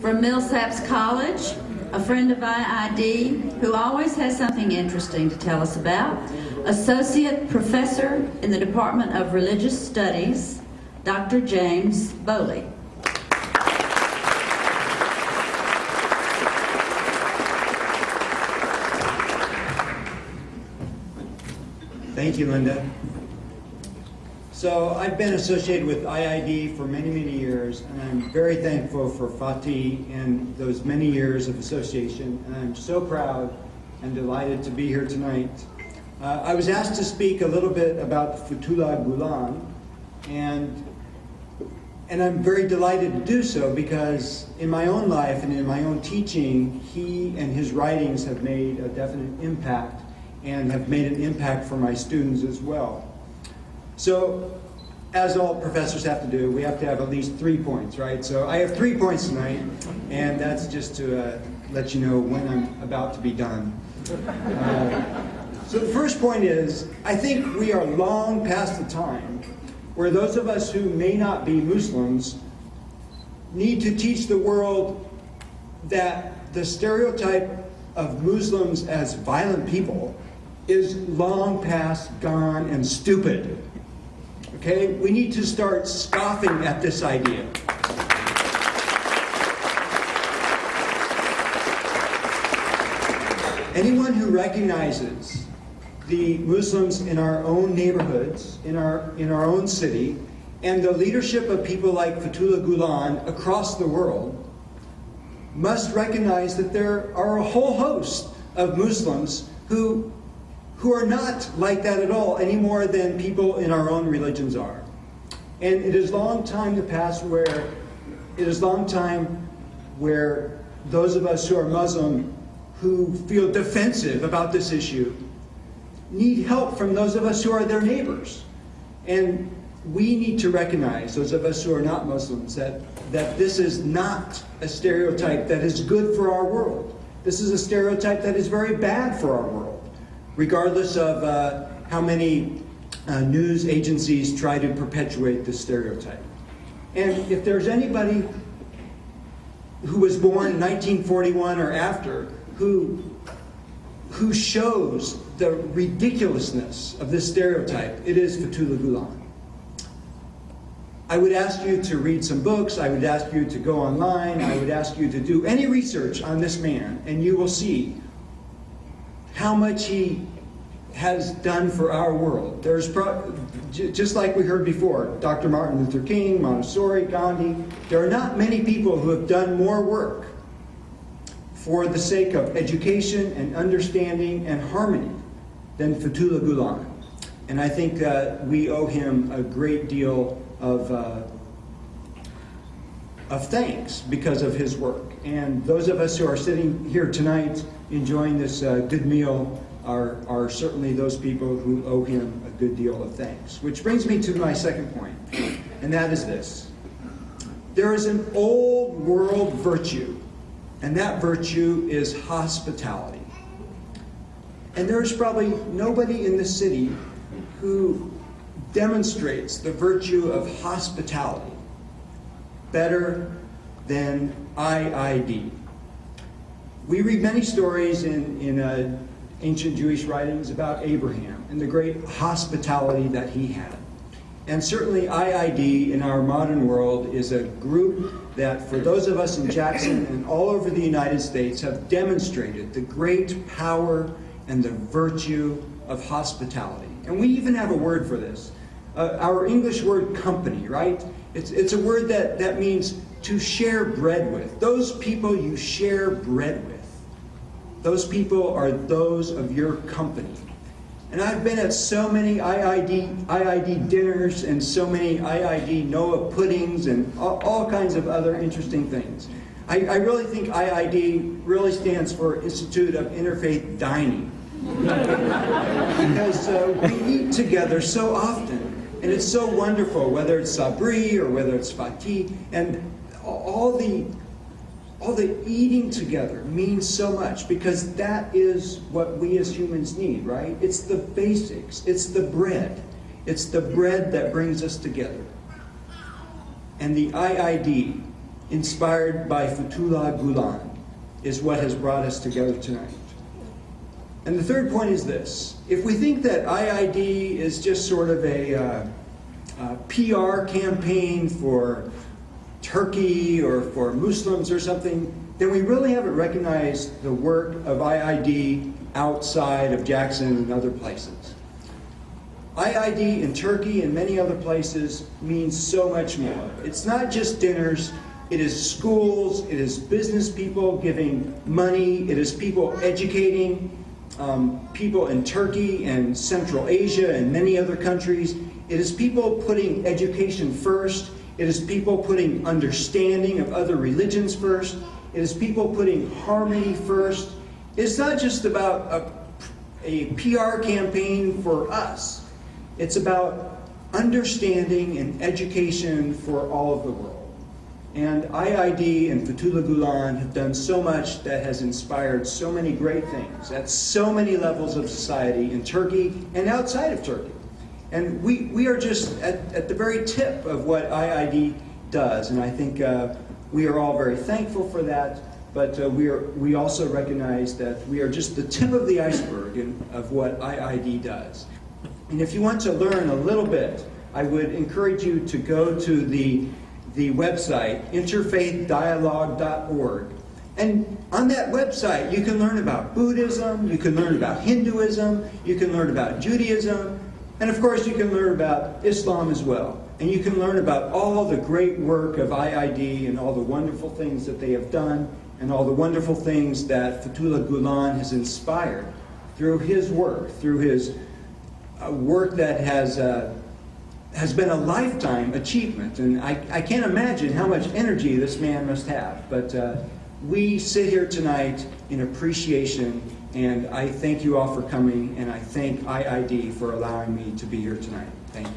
From Millsaps College, a friend of IID who always has something interesting to tell us about, Associate Professor in the Department of Religious Studies, Dr. James Bowley. Thank you, Linda. So I've been associated with IID for many, many years, and I'm very thankful for Fatih and those many years of association, and I'm so proud and delighted to be here tonight. I was asked to speak a little bit about Fethullah Gulen, and I'm very delighted to do so because in my own life and in my own teaching, he and his writings have made a definite impact and have made an impact for my students as well. So, as all professors have to do, we have to have at least 3 points, right? So I have 3 points tonight, and that's just to let you know when I'm about to be done. So the first point is, I think we are long past the time where those of us who may not be Muslims need to teach the world that the stereotype of Muslims as violent people is long past, gone, and stupid. Okay? We need to start scoffing at this idea. Anyone who recognizes the Muslims in our own neighborhoods, in our own city, and the leadership of people like Fethullah Gulen across the world must recognize that there are a whole host of Muslims who are not like that at all, any more than people in our own religions are. And it is long time to pass where those of us who are Muslim who feel defensive about this issue need help from those of us who are their neighbors. And we need to recognize, those of us who are not Muslims, that this is not a stereotype that is good for our world. This is a stereotype that is very bad for our world, regardless of how many news agencies try to perpetuate this stereotype. And if there's anybody who was born in 1941 or after who shows the ridiculousness of this stereotype, it is Fethullah Gulen. I would ask you to read some books, I would ask you to go online, I would ask you to do any research on this man, and you will see how much he has done for our world. There's just like we heard before, Dr. Martin Luther King, Montessori, Gandhi, there are not many people who have done more work for the sake of education and understanding and harmony than Fethullah Gulen. And I think we owe him a great deal of thanks because of his work. And those of us who are sitting here tonight enjoying this good meal are certainly those people who owe him a good deal of thanks. Which brings me to my second point, and that is this. There is an old world virtue, and that virtue is hospitality. And there's probably nobody in this city who demonstrates the virtue of hospitality better than IID. We read many stories in ancient Jewish writings about Abraham and the great hospitality that he had. And certainly IID in our modern world is a group that for those of us in Jackson and all over the United States have demonstrated the great power and the virtue of hospitality. And we even have a word for this. Our English word company, right? It's a word that means to share bread with. Those people you share bread with. Those people are those of your company. And I've been at so many IID dinners and so many IID Noah puddings and all kinds of other interesting things. I really think IID really stands for Institute of Interfaith Dining. Because we eat together so often. And it's so wonderful, whether it's Sabri or whether it's Fatih, and all the eating together means so much because that is what we as humans need, right? It's the basics. It's the bread. It's the bread that brings us together. And the IID inspired by Fethullah Gulen, is what has brought us together tonight. And the third point is this. If we think that IID is just sort of a PR campaign for Turkey or for Muslims or something, then we really haven't recognized the work of IID outside of Jackson and other places. IID in Turkey and many other places means so much more. It's not just dinners, it is schools, it is business people giving money, it is people educating people in Turkey and Central Asia and many other countries. It is people putting education first. It is people putting understanding of other religions first. It is people putting harmony first. It's not just about a PR campaign for us. It's about understanding and education for all of the world. And IID and Fethullah Gulen have done so much that has inspired so many great things at so many levels of society in Turkey and outside of Turkey. And we are just at the very tip of what IID does, and I think we are all very thankful for that, but we also recognize that we are just the tip of the iceberg of what IID does. And if you want to learn a little bit, I would encourage you to go to the website, interfaithdialog.org. And on that website, you can learn about Buddhism, you can learn about Hinduism, you can learn about Judaism, and of course you can learn about Islam as well. And you can learn about all the great work of IID and all the wonderful things that they have done and all the wonderful things that Fethullah Gulen has inspired through his work, through his work that has been a lifetime achievement. And I can't imagine how much energy this man must have. But we sit here tonight in appreciation, and I thank you all for coming, and I thank IID for allowing me to be here tonight. Thank you.